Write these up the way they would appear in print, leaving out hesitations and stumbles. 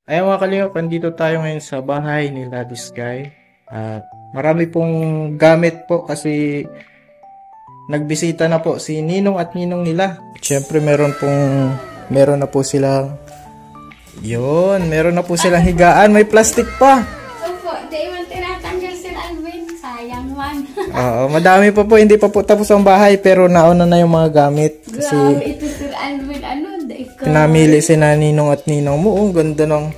Ayun mga kalingap, andito tayo ngayon sa bahay ni Daddy Sky. At marami pong gamit po kasi nagbisita na po si Ninong at Ninong nila. Siyempre meron na po silang, meron na po silang higaan. May plastic pa. Opo, di man tinatanggal si Alvin. Sayang man. Oo, madami pa po. Hindi pa po tapos ang bahay pero nauna na yung mga gamit. Kasi Grabe ito si Alvin. pinamili si na Ninong at Ninong mo. Oh, ganda ng...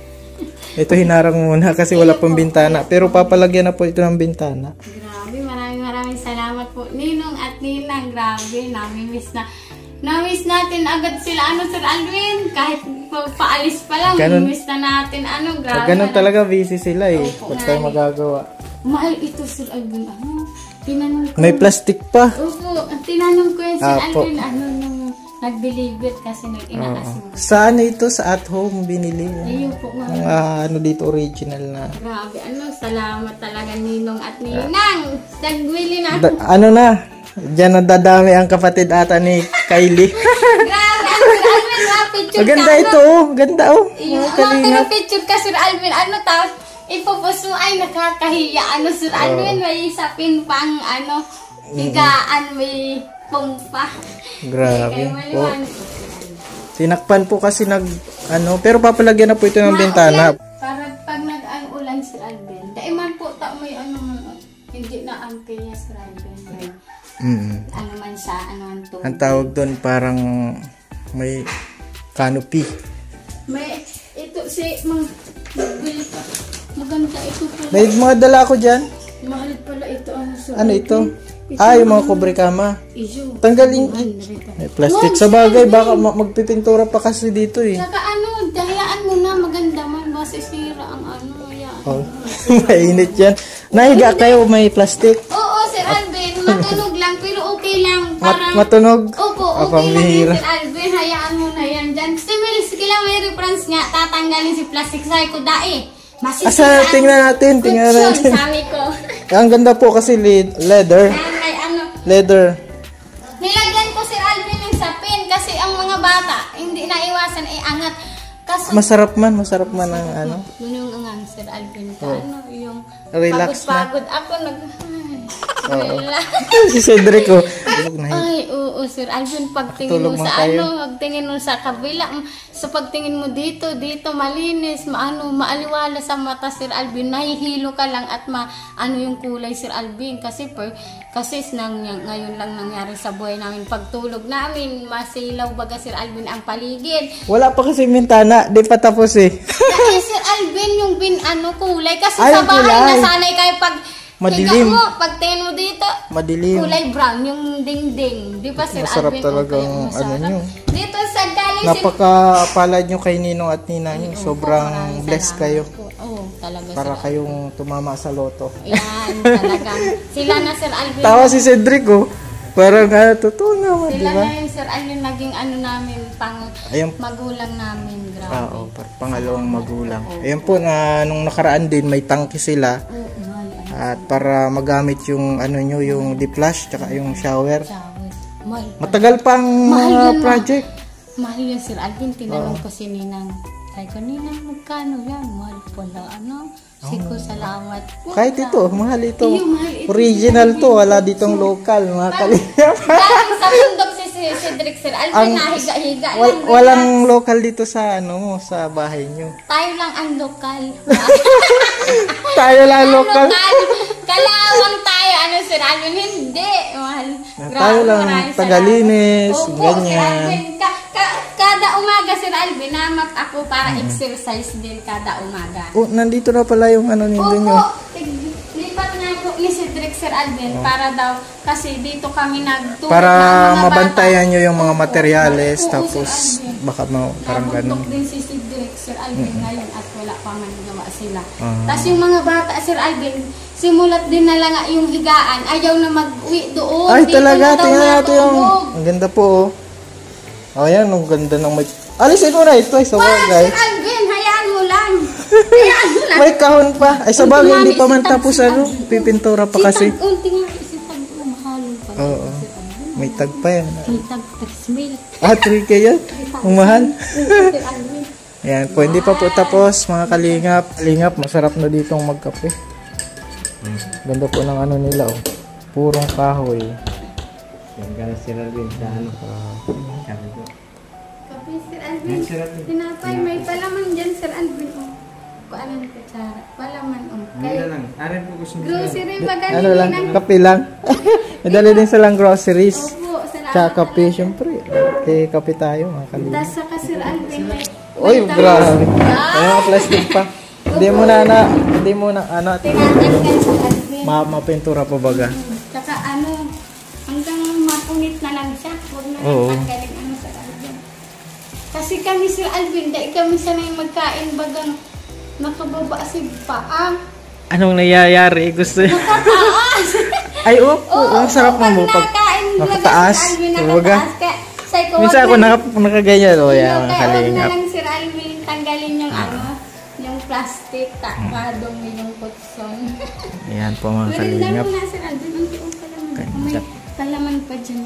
Ito hinarang muna kasi wala pang bintana. Pero papalagyan na po ito ng bintana. Grabe, maraming salamat po. Ninong at Ninang, grabe. Namiss natin agad sila, Sir Alvin. Kahit paalis pa lang, namiss na natin, grabe. Ganun talaga, busy sila eh. Opo, Huwag tayo magagawa. Mahal ito, Sir Alvin. Tinanong ko. May plastic pa. Opo, tinanong ko yan, Sir Alvin, nung nag-deliver kasi nag-inaasin. Saan ito? Sa at home binili. Ayun po, nga. Dito original na. Grabe, salamat talaga Ninong at Ninang. Nagwili na. Ano na? Diyan nadadami ang kapatid ata ni Kylie. Grabe, Sir Alvin, picture ka. Ganda ito, ganda oh. Yung picture ka, Sir Alvin, tapos ipopost mo ay nakakahiya. Sir Alvin, may sapin pang, higaan, may pumpa. Grabe po. Tinakpan po kasi pero papalagyan na po ito ng bintana. Para pag nag-ulan, Sir Alvin, daiman po may hindi na angke niya, Sir Alvin. Man siya, to. Ang tawag doon parang may canopy. May, ito maganda ito po. May mga dala ako dyan. Mahal pala ito, Sir Ano ito? Yung mga kobre-kama. Tanggalin. May plastic. Sa bagay, baka magpipintura pa kasi dito eh. Saka dahayaan mo na, maganda man. Basta sira ang yan. Oh. Mainit yan. Nahiga kayo, may plastic. Oo, Sir Alvin. Matunog lang, pero okay lang. Matunog? Opo, okay lang yan, Sir Alvin. Hayaan mo na yan dyan. Sila may reference nga, tatanggalin si plastic. Sabi ko, masisiraan. Tingnan natin. Sabi ko. Ang ganda po kasi leather. Leather. Nilagyan ko, Sir Alvin, ng sapin kasi ang mga bata hindi naiwasan angat. Masarap man ang Yun yung Sir Alvin yung relax pagod ako si Cedric ko. Ay, oo, Sir Alvin, pagtingin mo sa pagtingin mo sa kabila, sa pagtingin mo dito malinis, maaliwala sa mata, Sir Alvin, nahihilo ka lang at yung kulay, Sir Alvin, kasi ngayon lang nangyari sa buhay namin, pagtulog namin, masilaw baga, Sir Alvin, ang paligid. Wala pa kasi bintana, di pa tapos eh. Dahil, Sir Alvin, yung kulay, kasi sa bahay, nasanay kayo madilim. Pagtingin mo dito, madilim. Kulay brown yung dingding. Di ba, Sir Masarap Alvin? talagang nyo. Dito sa galing Napaka-palad nyo kay Ninong at Nina nyo. Sobrang blessed kayo. Oo, talaga. Para kayong tumama sa loto. Yan, talagang. Sila na, Sir Alvin. Tawa si Cedric oh. Parang totoo naman, di ba? Sila na yung Sir Alvin naging namin, magulang namin. Grabe. Oo, pangalawang magulang. Ayun po, nung nakaraan din, may tangke sila. At para magamit yung yung deflush tsaka yung shower. Matagal pang project. Mahal yun, Sir Alvin. Tinanong ko si Ninang. Sabi ko, Ninang, magkano yan? Mahal pala. Siko, salamat. Kahit ito, mahal ito. Original to, wala ditong local, mga kalingap. Galing sa bundok si Cedric, Sir Alvin, nahiga-higa. Walang local dito sa sa bahay nyo. Tayo lang ang lokal. Tayo lang lokal. Kalawang tayo, Sir Alvin, hindi. Mahal. Tayo lang tagalinis, ganyan. Kada umaga, Sir Alvin, namat ako para exercise din kada umaga. Nandito na pala yung nito nyo. Lipat na po ni Cedric, Sir Alvin, para daw, kasi dito kami nagtulog para mabantayan nyo yung mga materyales, tapos baka parang ganun. Nabundok din si Cedric, Sir Alvin, ngayon at wala pa man gawa sila. Tapos yung mga bata, Sir Alvin, simulat din na lang yung higaan, ayaw na mag-uwi doon. Ay, talaga, tingnan natin yung, ang ganda po ayan, ang ganda ng may, alisin mo na ito, sa bagay. Sir Alvin, hayaan mo lang. May kahon pa. Ay, sa bagay, hindi pa man tapos pipintura pa kasi. Unti nga, sitag, mahalong pa. Oo. May tag pa yan. May tag, 3 mil. 3K yan? Ang mahal. Ayan po, hindi pa po tapos mga kalingap. Kalingap, masarap na ditong magkape. Ganda po ng ano nila, oh. Purong kahoy. Ganda sila din sa ano. Sabi ko. Kape, Sir Alvin. Tinapay, may palaman dyan, Sir Alvin. Oh. Kuanan ko, tsara. Palaman, oh. Ano lang. Arin po gusto nyo. Grocery, magaling Ano lang, ng... kape lang. Nadali din silang groceries. Opo, salamat. Tsaka kape, syempre. Eh, kape tayo mga kalingap. Tas saka, Sir Alvin, may... Uy, grabe. Kaya mga plastic pa. Hindi mo na, ano, Tinatanggal, Sir Alvin. mapintura pa baga. Tsaka ano, hanggang mapunit na lang siya. Huwag na Oo. tanggalin ano, Sir Alvin. Kasi kami, Sir Alvin, dahil kami sanay magkain bagang nakababa si paa. Anong nangyayari? Gusto niya. Nakataas! Ay, ang sarap mo pag nakataas. Baga. Minsan ako nakaganyan. O, yan, mga Huwag na kalingap. lang, Sir Alvin, tanggalin yung ano, yung plastic, kadong yung kutson. Ayan po mga Pero dami kalingap. na, Sir Alvin, ang tiong palaman. May palaman pa dyan.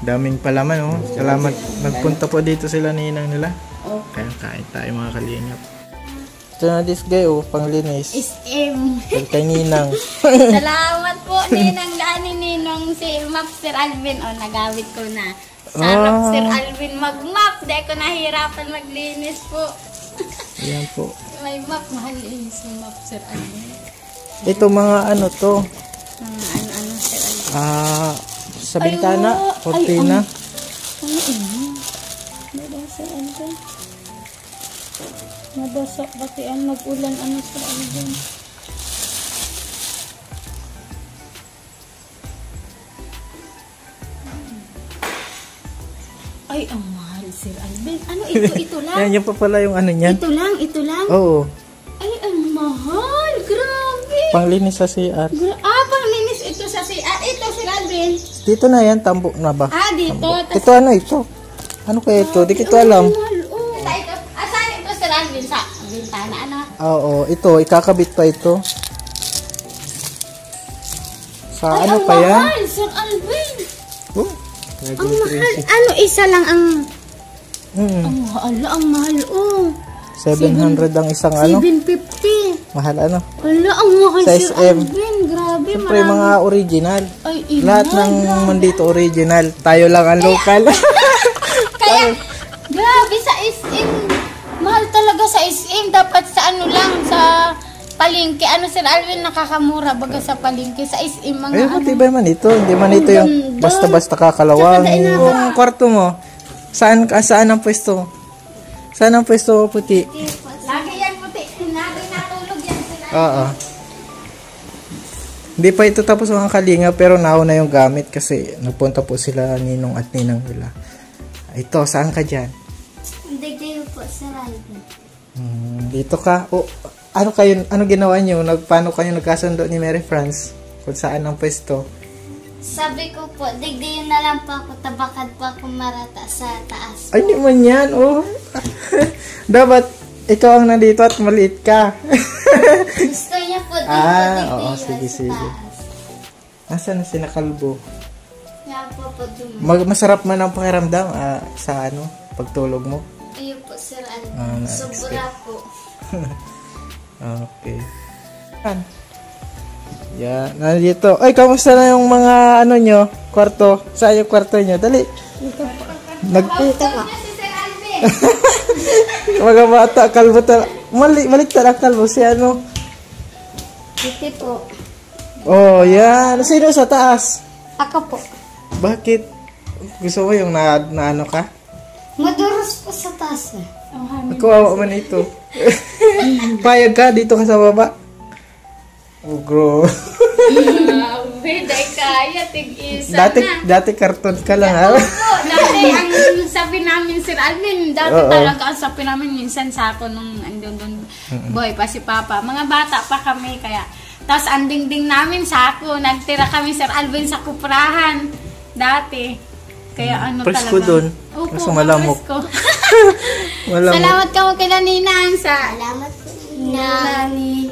Daming palaman, oh. Salamat. Nagpunta po dito sila ninang nila. Okay. Kaya kain tayo mga kalingap. Ito na this guy, oh. Panglinis. SM. Kay ninang. Salamat po, Ninang Lani, Ninong si Map, Sir Alvin. O, nagawit ko na. Sarap, Sir Alvin, mag-map. Di ko nahirapan maglinis po. Ayan po. May map, mahal si Map, Sir Alvin. Ito mga ano to. Ano, Sir Alvin. Sa bintana. Ay, Cortina. Ano ini? Nabasa, Alvin. Nabasa, pati ang nag-ulan, ano, Sir Alvin. Ay, ang mahal, Sir Alvin. Ano ito? Ito lang? Yan, yan pa pala yung ano niyan. Ito lang? Ito lang? Oo. Ay, ang mahal. Grabe. Panglinis sa CR. Panglinis ito sa CR. Ito, Sir Alvin. Dito na yan, tambok na ba? Dito. Ito ano ito? Ano kaya ito? Di ko alam. Mahal, oh. Ito. Saan ito, Sir Alvin? Sa bintana, ano? Oo, ito. Ikakabit pa ito. Sa Ay, ano ang pa yan? mahal, Sir Alvin. Oh, Ang mahal. Ano, isa lang ang... Mm, Ang mahal, oh. 700 ang isang ano? 750. Mahal ano? Ang mahal, Size Sir M. Alvin. Grabe, Siyempre mga original. Ay, Lahat ng mandito original. Tayo lang ang local. Kaya, grabe sa SM. Mahal talaga sa SM. Dapat sa ano lang, sa palengke. Ano, Sir Alvin, nakakamura baga sa palengke. Sa SM, mga Ayun, ano. matibay man ito. Hindi man ito yung ganda. basta-basta kakalawang. Tsaka dahil Yung kwarto mo, saan ang pwesto? Saan ang pwesto puti? Lagi yan puti. Lagi natulog yan, Sir Alvin. Oo. Hindi pa ito tapos mga kalinga pero nauna yung gamit kasi nagpunta po sila ninong at ninang nila. Ito, saan ka dyan? Hindi kayo po, Sir Alvin. Dito ka. O, ano ginawa nyo? Paano kayo nagkasundo ni Mary France? Kung saan ang pwesto? Sabi ko po, digdiyon na lang po ako, tabakad po ako marata sa taas. Ay, di man yan. Oh. Dapat ikaw ang nandito at maliit ka. Gusto niya po dito, Oo, digdiyon sige. sa taas. Nasaan na si Nakalbo? Yan po dumaan. Masarap man ang pakiramdam sa pagtulog mo. Ayun po, Sir Alvin. Sobra po. Okay. Yan, nandito. Ay, kamusta na yung mga nyo? Kwarto. Saan yung kwarto nyo? Dali. Gusto niya si Sir Alvin. Mga bata, kalbo talaga. Malik talaga kalbo. Si ano? Dito po. Oh, yan. Sino sa taas? Ako po. Bakit? Gusto mo yung na ano ka? Maduros po sa taas eh. Ako, awa man ito. Payag ka, dito ka sa baba. Oh, bro. Grabe, dahil kaya, tig-isa na. Dati karton ka lang, ha? Opo, dati ang sabi namin, Sir Alvin, dati talaga ang sabi namin, minsan sa ako nung andun boy pa si Papa. Mga bata pa kami, kaya. Tapos ang dingding namin sa ako, nagtira kami, Sir Alvin, sa kuprahan. Dati. Kaya ano Presko talaga. dun. Opo, Kaso malamok. presko. Malamok. Salamat ka mo kila Ninang sa... Salamat po, Nani.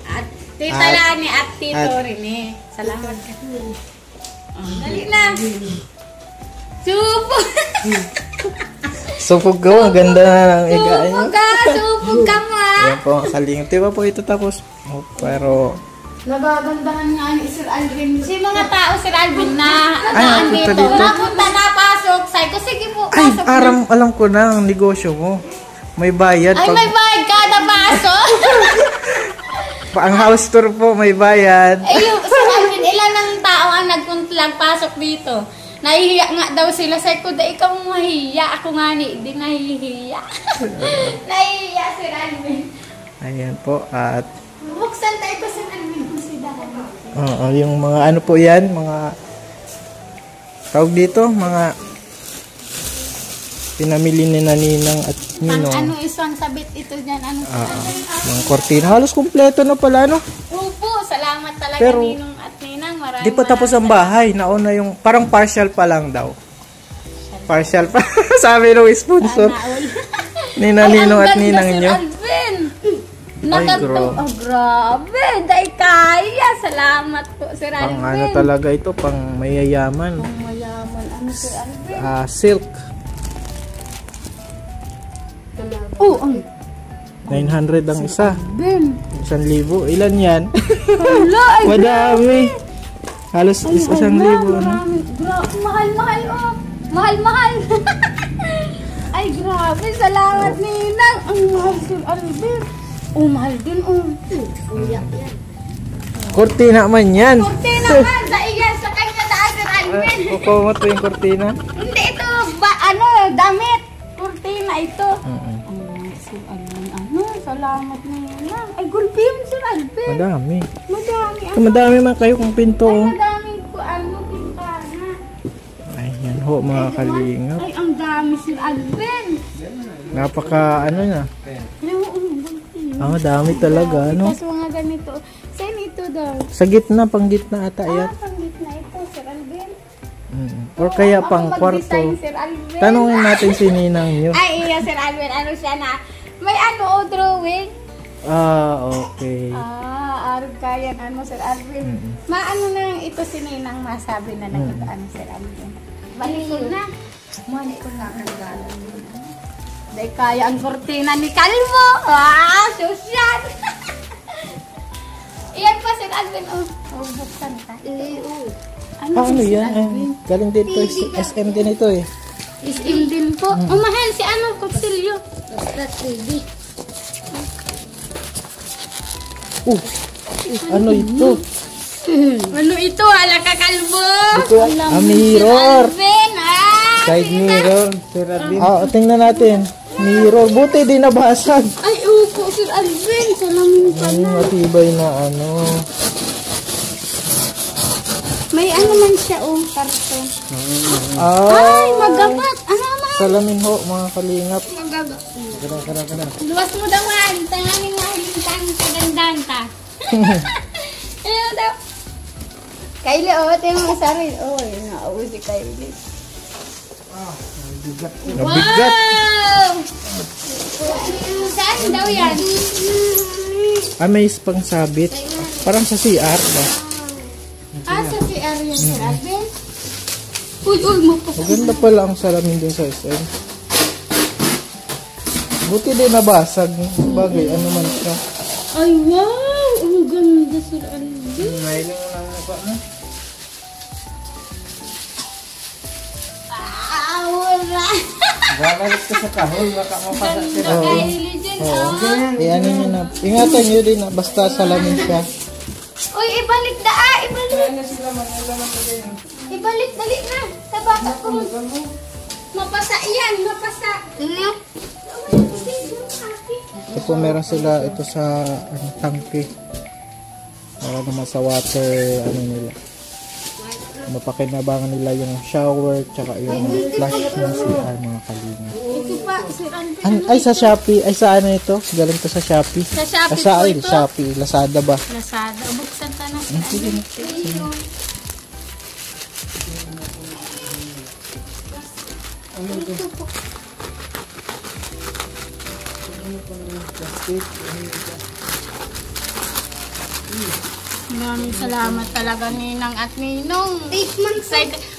At Tita Lani at Tito Rene. Salamat ka. Dali na. Supo. Supog ko, ang ganda na ng higaan niyo. Supog ka mo ah. Ayan po mga kalingap. Di ba po ito tapos? Oh, pero, Nagagandahan nga ni Sir Alvin. Si mga tao, Sir Alvin, na punta dito. dito. Napunta na pasok. Sabi ko, sige po, ay, pasok na. alam ko na ang negosyo mo. May bayad. Ay, may bayad kada pasok. Ang house tour po, may bayad. Eh, yung Sir Alvin, ilan ang tao ang nagpunta pasok dito? Nahihiya nga daw sila. Sabi ko, da ikaw mahihiya. Ako nga di nahihiya. Nahihiya, Sir Alvin. Ayan po, at Buksan tayo ko, Sir Alvin, kung si Dara. yung mga ano po yan, mga tawag dito, mga pinamili ni Ninang at Ninong. Ano isang sabit ito dyan? Ano Sir Alvin? Mga kortina. Halos kumpleto na pala, no? Opo, salamat talaga Pero, Ninong at Ninang. Maraming Di pa tapos ang bahay. Nauna yung, parang partial pa lang daw. Partial pa. Sabi ng sponsor. Nina, Ninong at Ninang nyo. Alvin! Ay, Oh, grabe! Dahil kaya! Salamat po, Sir Alvin. Pang ano talaga ito, pang mayayaman. Ang mayaman. Ano, Sir Alvin? Silk. Oh, ang 900 ang isa. Ben. 1,000. Ilan yan? Wala! Ay, Madami. Halos 1,000. marami. Mahal-mahal, oh. Mahal-mahal. Ay, grabe. Salamat, Ninang. Ang mahal, Sir Alvin. Oh, mahal din, oh. Uyak yan. Kortina man yan. Kortina man. Sa iya, sa kanya daan, Sir Alvin. Kukuha mo ito yung kortina. Hindi, ito. Damit. Kortina, ito. Sir Alvin, salamat, Ninang. Ay, gulpi yun, Sir Alvin. Madami. Madami. Madami man kayo kung pinto. Ay, Oh. madaming pintana. Ayan ho mga kalingap. Ay, ang dami, Sir Alvin. Napaka ano na. Dami talaga. Ano? Tapos mga ganito. Saan ito daw? Sa gitna, pang gitna ata yan. Panggit na ito, Sir Alvin. Or kaya Ako pang kwarto. mag-design, Sir Alvin. Tanungin natin si Ninang nyo. Ay, iya, Sir Alvin. Ano siya na? May drawing. Okay. Arga yan. Sir Alvin. Maano na lang ito si Ninang masabi na nakitaan, Sir Alvin. Balik ko na. Balik ko na ang galang. Dahil kaya ang kortina ni Calvo. Susyad. Iyan pa, Sir Alvin. Buksan ka. Ano yan? Galing dito. SM din ito eh. SM din po. Mahal si Kutsilyo. TV. Ano ito? Ano ito? Ala ka, Calvo. Ito mirror. Alvin, Side mirror. Sir Alvin. Tingnan natin. Mirror. Buti di nabasag. Ay, upo, Sir Alvin. Salamin pa na. Matibay na ano. May man siya, karton. Ay, Magabat. salamin ho, mga kalingap. Magabat. Kada. Luwas mo daw nga. Tanganin nga hilintang kagandahan ta. Ayaw daw. Kylie, ito yung masaril. Nauwi si Kylie. Nabigat. Wow! Saan daw yan? May pang sabit. Parang sa CR ba? Sa si Ariel, Sir Alvin? Uy, Maganda pala ang salamin din sa SM. Buti din nabasag. Bagay, ano man siya. Ay, wow! Ang ganda, Sir Alvin. May lang lang pa na. Wala. Babalik ka sa kahol, baka mapasa sila. Kylie dyan, Ano nyo na. Ingatan nyo din na basta salamin siya. Uy, ibalik na ibalik. Ibalik, dali na. Sa baka ko. Mapasa yan, mapasa. Ito po meron sila ito sa tangke. Para naman sa water, nila. Mapakinabangan nila yung shower tsaka yung flush ng CR, mga kalinga. Ito pa, Sir Alvin. Ay, sa Shopee. Ay, sa ano ito? Galing to sa Shopee. Sa Shopee Sa po ito. Shopee. Lazada ba? Lazada. Buksan ka na. Sige na. Maraming salamat talaga Ninang at Ninong. 8 months.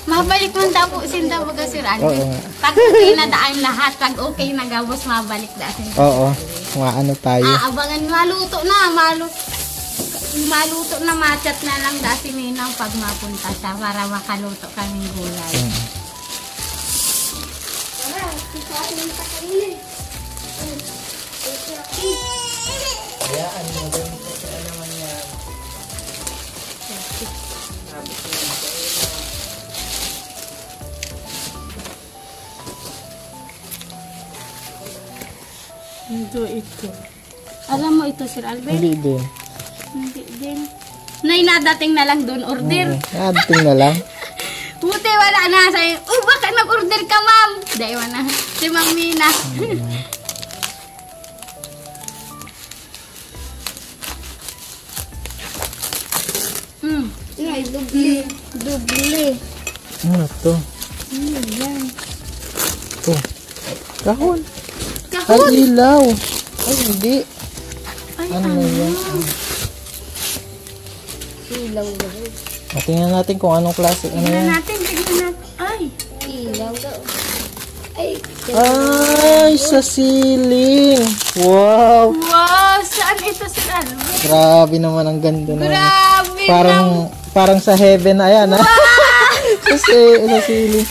Mabalik man daw po sinda baga Sir Oo Alvin. nga. Pag okay na daan lahat, pag okay na gabos, mabalik daan sinda. Oo. Maano tayo. Abangan, maluto na, machat na lang dati Ninang pag mapunta siya para makaluto kaming gulay. Hayaan mo, ganito siya naman yan. Ito. Alam mo ito, Sir Alvin? Hindi din. Hindi din. Nay, nadating na lang doon order. Nadating na lang. Buti wala na sa'yo. Oh, baka nag-order ka, ma'am. Dahil na. Si Ma'am Mina. Ay, dubli. Ano to? Yan. Ito. Kahon. Kahon. Ay, ilaw. Ay, hindi. Ay, Ano yan? ilaw daw. Tingnan natin kung anong klase. Ano Tignan yan? natin. Ay, ilaw daw. Ay, sa ceiling. Wow. Wow, saan ito, Sir Alvin? Grabe naman ang ganda naman. Grabe Parang sa heaven. Ayan, ha? sa ceiling.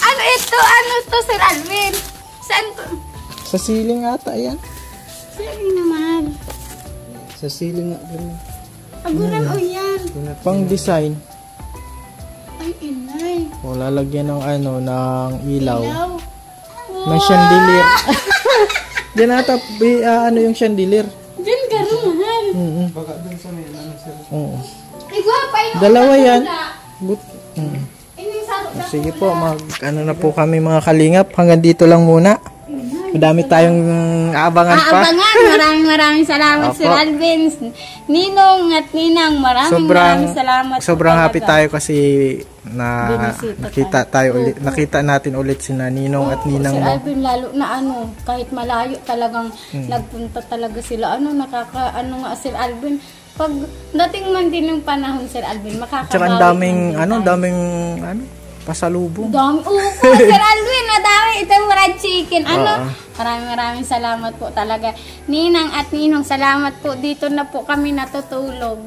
Ano to, Sir Alvin? Saan to? Sa ceiling ata, ayan. Saan naman? Sa ceiling nga. Ganun. Aguran o yan. Pang design. Ay, inay. O, lalagyan ng ng ilaw. Ilaw. May chandelier. Diyan ata, yung chandelier. Diyan ka mahal. Baka dun sa may Oo. Ay, guwapa yun. Dalawa yan. Ining sarap na. Sige po, na po kami mga kalingap. Hanggang dito lang muna. Madami tayong abangan pa. Maraming salamat, Opo. Sir Alvin. Ninong at Ninang, maraming salamat. Sobrang po happy talaga. tayo kasi Binisita nakita natin ulit si Ninong at Ninang Sir mo. Alvin, lalo na kahit malayo talagang nagpunta talaga sila. Nga Sir Alvin. Pag dating man din ng panahon, Sir Alvin, makakabawi. Tsaka ang daming pasalubong. Dami. Oo po, Sir Alvin, madami itong fried chicken. Maraming salamat po talaga. Ninang at Ninong, salamat po. Dito na po kami natutulog.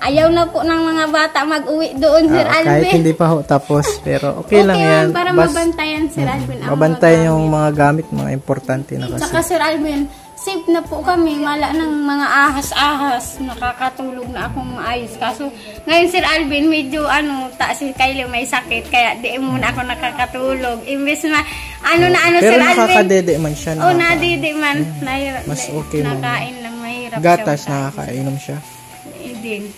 Ayaw na po ng mga bata mag-uwi doon, Sir Alvin. Kahit hindi pa ho tapos, pero okay lang yan. Para mabantayan, Sir Alvin. ang Mabantayan mga yung mga gamit, mga importante na kasi. Saka, Sir Alvin, safe na po kami. Wala ng mga ahas-ahas. Nakakatulog na akong maayos. Kaso, ngayon, Sir Alvin, medyo si Kylie may sakit. Kaya di muna ako nakakatulog. Imbes na, Pero Sir Alvin. nakakadede man siya. Nadidi man. Mas okay mo. Nakain lang, mahirap Gatas, siya. nakakainom siya. Din.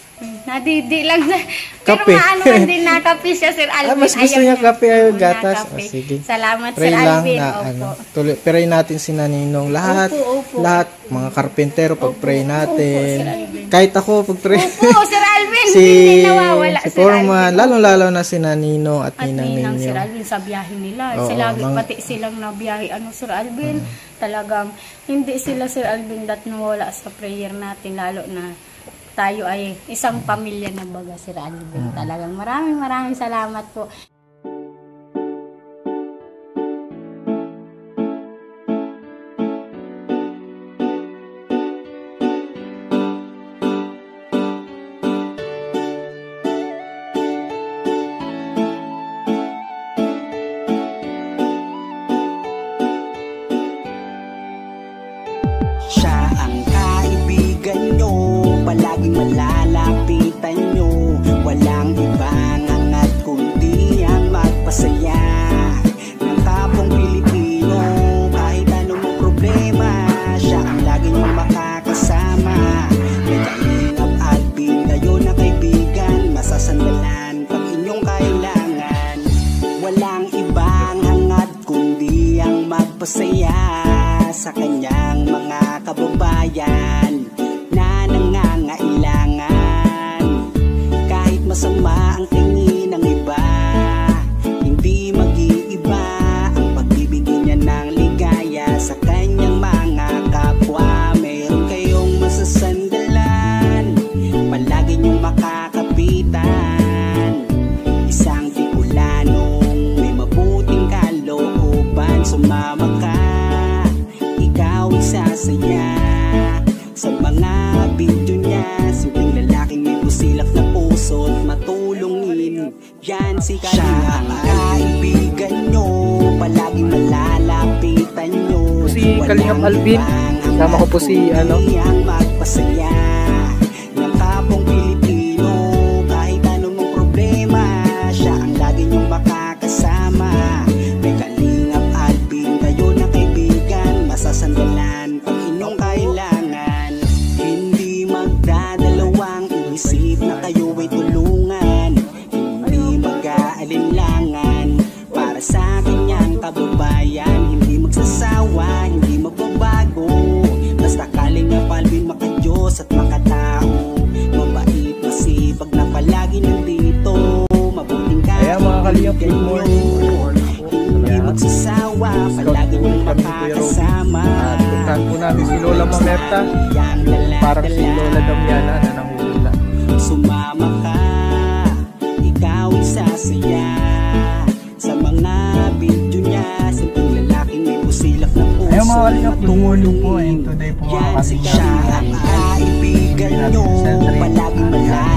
Nadidi lang na. Kape. Pero man din nakape siya, Sir Alvin. mas gusto niya kape ayaw gatas. Nakape. Sige. Salamat, Pray Sir lang Alvin. na pray natin si Naninong. Lahat, Opo. lahat, mga karpentero, pag-pray natin. Sir Alvin. Kahit ako, pag-pray. Opo, Sir Alvin. si Hindi nawawala, si Sir Foreman, Alvin. lalong-lalo na si Naninong at At Ninang Ninang, ninyo. Sir Alvin, sa biyahe nila. Oo, Lagi pati silang nabiyahe. Sir Alvin, talagang hindi sila, Sir Alvin, nawala sa prayer natin. Lalo na tayo ay isang pamilya na baga, Sir Alvin. Talagang maraming salamat po. Siya ang kaibigan nyo, palaging malalapitan nyo. Walang ibang angat kundi video niya, simpleng lalaking may busilak na puso't matulungin. Yan si Kalingap. Siya ang kaibigan nyo, palaging malalapitan nyo. Si Kalingap Alvin, kasama ko po si ano, ang magpasaya ng kapong Pilipino. Kahit anong problema, siya ang lagi nyong makakasama. May Kalingap Alvin, kayo na kaibigan, masasandalan pag inyong kailangan. Hindi magdadalawang iisip na kayo ay tulungan. Hindi mag-aalinlangan para sa kanyang kababayan. Hindi magsasawa, hindi magbabago. Basta Kalingap Alvin makadiyos at makatao. Mabait, masipag na palagi nandito. Mabuting Ayan mga Kalingap, good morning. hindi magsasawa, palagi niyong makakasama. At puntahan po namin si Lola Mamerta, parang si Lola Damiana na nanguhula. Sumama ka, ikaw isasaya sa mga video niya. Simpleng lalaking may busilak na puso. Ayan mga Kalingap, good morning po, and today po mga Yan si Kalingap, siya ang kaibigan nyo, palaging malalaman.